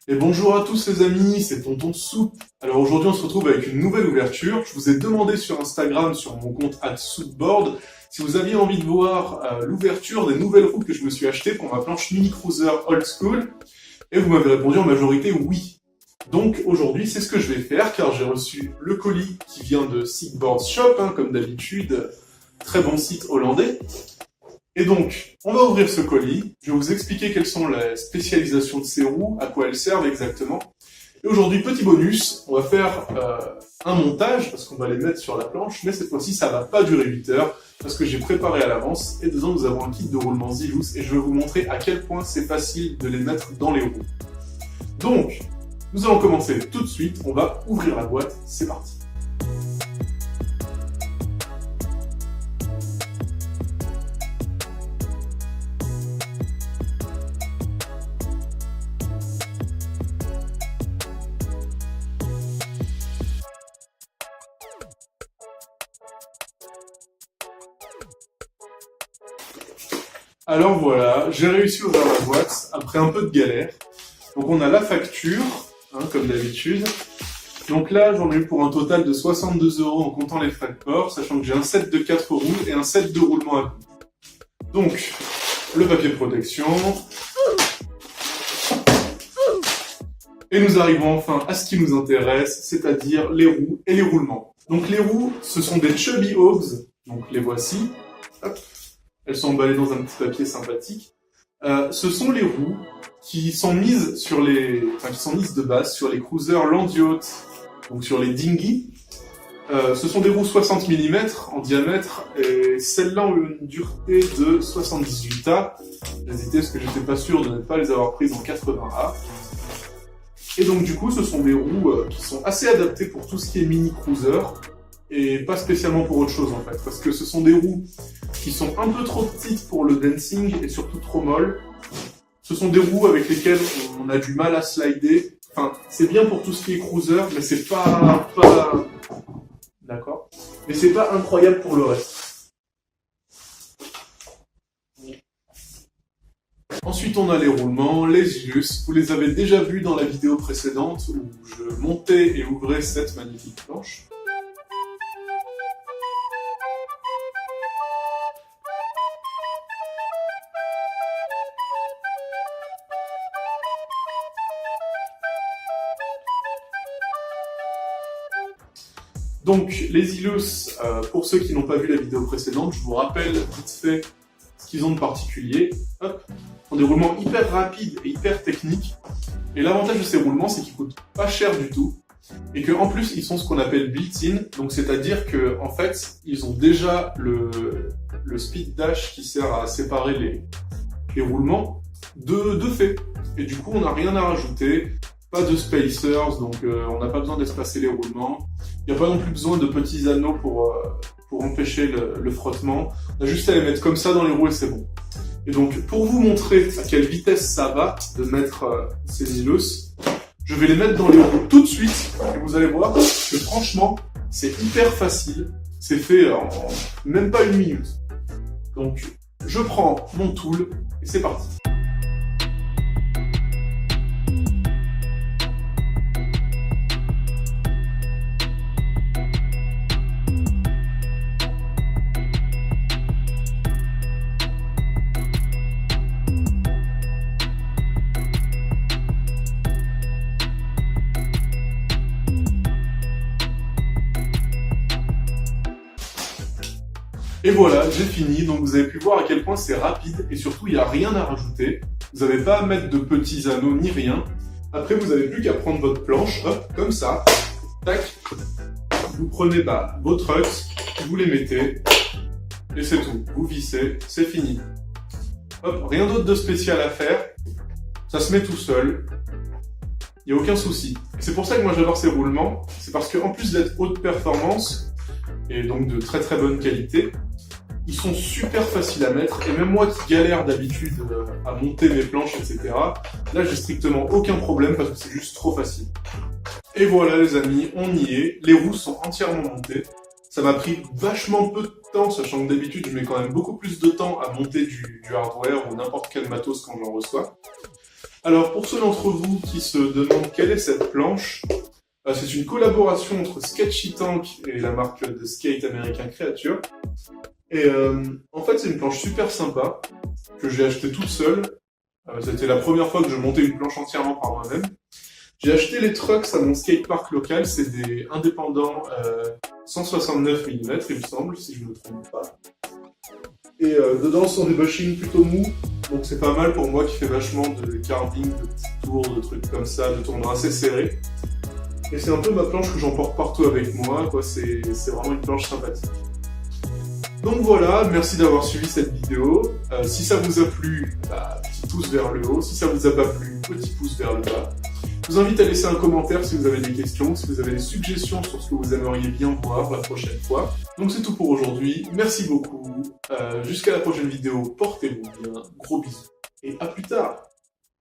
Et bonjour à tous les amis, c'est Tonton Soupe. Alors aujourd'hui on se retrouve avec une nouvelle ouverture. Je vous ai demandé sur Instagram, sur mon compte @soupboard, si vous aviez envie de voir l'ouverture des nouvelles roues que je me suis achetées pour ma planche Mini Cruiser Old School. Et vous m'avez répondu en majorité oui. Donc aujourd'hui c'est ce que je vais faire car j'ai reçu le colis qui vient de Sigboard Shop, comme d'habitude, très bon site hollandais. Et donc, on va ouvrir ce colis, je vais vous expliquer quelles sont les spécialisations de ces roues, à quoi elles servent exactement. Et aujourd'hui, petit bonus, on va faire un montage, parce qu'on va les mettre sur la planche, mais cette fois-ci, ça va pas durer 8 heures, parce que j'ai préparé à l'avance, et dedans, nous avons un kit de roulement Zilus, et je vais vous montrer à quel point c'est facile de les mettre dans les roues. Donc, nous allons commencer tout de suite, on va ouvrir la boîte, c'est parti. Alors voilà, j'ai réussi à ouvrir la boîte après un peu de galère. Donc on a la facture, comme d'habitude. Donc là, j'en ai eu pour un total de 62 € en comptant les frais de port, sachant que j'ai un set de 4 roues et un set de roulement à coups. Donc, le papier de protection. Et nous arrivons enfin à ce qui nous intéresse, c'est-à-dire les roues et les roulements. Donc les roues, ce sont des Chubby Hogs, donc les voici. Hop. Elles sont emballées dans un petit papier sympathique. Ce sont les roues qui sont mises de base sur les cruisers land yacht, donc sur les dinghy. Ce sont des roues 60 mm en diamètre et celles-là ont une dureté de 78 A. J'hésitais parce que j'étais pas sûr de ne pas les avoir prises en 80 A. Et donc du coup, ce sont des roues qui sont assez adaptées pour tout ce qui est mini cruiser et pas spécialement pour autre chose en fait, parce que ce sont des roues qui sont un peu trop petites pour le dancing et surtout trop molles. Ce sont des roues avec lesquelles on a du mal à slider. Enfin, c'est bien pour tout ce qui est cruiser, mais c'est pas... D'accord. Mais c'est pas incroyable pour le reste. Ensuite, on a les roulements, les Zilus. Vous les avez déjà vus dans la vidéo précédente où je montais et ouvrais cette magnifique planche. Donc, les Zilus, pour ceux qui n'ont pas vu la vidéo précédente, je vous rappelle vite fait ce qu'ils ont de particulier. Hop, ils ont des roulements hyper rapides et hyper techniques. Et l'avantage de ces roulements, c'est qu'ils coûtent pas cher du tout. Et qu'en plus, ils sont ce qu'on appelle built-in. Donc, c'est-à-dire que en fait, ils ont déjà le speed dash qui sert à séparer les roulements de fait. Et du coup, on n'a rien à rajouter. Pas de spacers, donc on n'a pas besoin d'espacer les roulements. Il n'y a pas non plus besoin de petits anneaux pour empêcher le frottement. On a juste à les mettre comme ça dans les roues et c'est bon. Et donc, pour vous montrer à quelle vitesse ça va de mettre ces Zilus, je vais les mettre dans les roues tout de suite. Et vous allez voir que franchement, c'est hyper facile. C'est fait en même pas une minute. Donc, je prends mon tool et c'est parti. Et voilà, j'ai fini, donc vous avez pu voir à quel point c'est rapide et surtout il n'y a rien à rajouter. Vous n'avez pas à mettre de petits anneaux ni rien. Après vous n'avez plus qu'à prendre votre planche, hop, comme ça, tac. Vous prenez vos trucks, vous les mettez, et c'est tout. Vous vissez, c'est fini. Hop, rien d'autre de spécial à faire. Ça se met tout seul. Il n'y a aucun souci. C'est pour ça que moi j'adore ces roulements. C'est parce qu'en plus d'être haute performance, et donc de très très bonne qualité, ils sont super faciles à mettre, et même moi qui galère d'habitude à monter mes planches, etc., là j'ai strictement aucun problème parce que c'est juste trop facile. Et voilà les amis, on y est, les roues sont entièrement montées. Ça m'a pris vachement peu de temps, sachant que d'habitude je mets quand même beaucoup plus de temps à monter du hardware ou n'importe quel matos quand j'en reçois. Alors, pour ceux d'entre vous qui se demandent quelle est cette planche, c'est une collaboration entre Sketchy Tank et la marque de skate américain Creature. Et en fait, c'est une planche super sympa que j'ai achetée toute seule. C'était la première fois que je montais une planche entièrement par moi-même. J'ai acheté les trucks à mon skatepark local, c'est des indépendants 169 mm, il me semble, si je ne me trompe pas. Et dedans, ce sont des bushings plutôt mous, donc c'est pas mal pour moi qui fais vachement de carving, de petits tours, de trucs comme ça, de tournures assez serrés. Et c'est un peu ma planche que j'emporte partout avec moi, quoi. C'est vraiment une planche sympathique. Donc voilà, merci d'avoir suivi cette vidéo. Si ça vous a plu, petit pouce vers le haut. Si ça vous a pas plu, petit pouce vers le bas. Je vous invite à laisser un commentaire si vous avez des questions, si vous avez des suggestions sur ce que vous aimeriez bien voir la prochaine fois. Donc c'est tout pour aujourd'hui. Merci beaucoup. Jusqu'à la prochaine vidéo. Portez-vous bien. Gros bisous. Et à plus tard.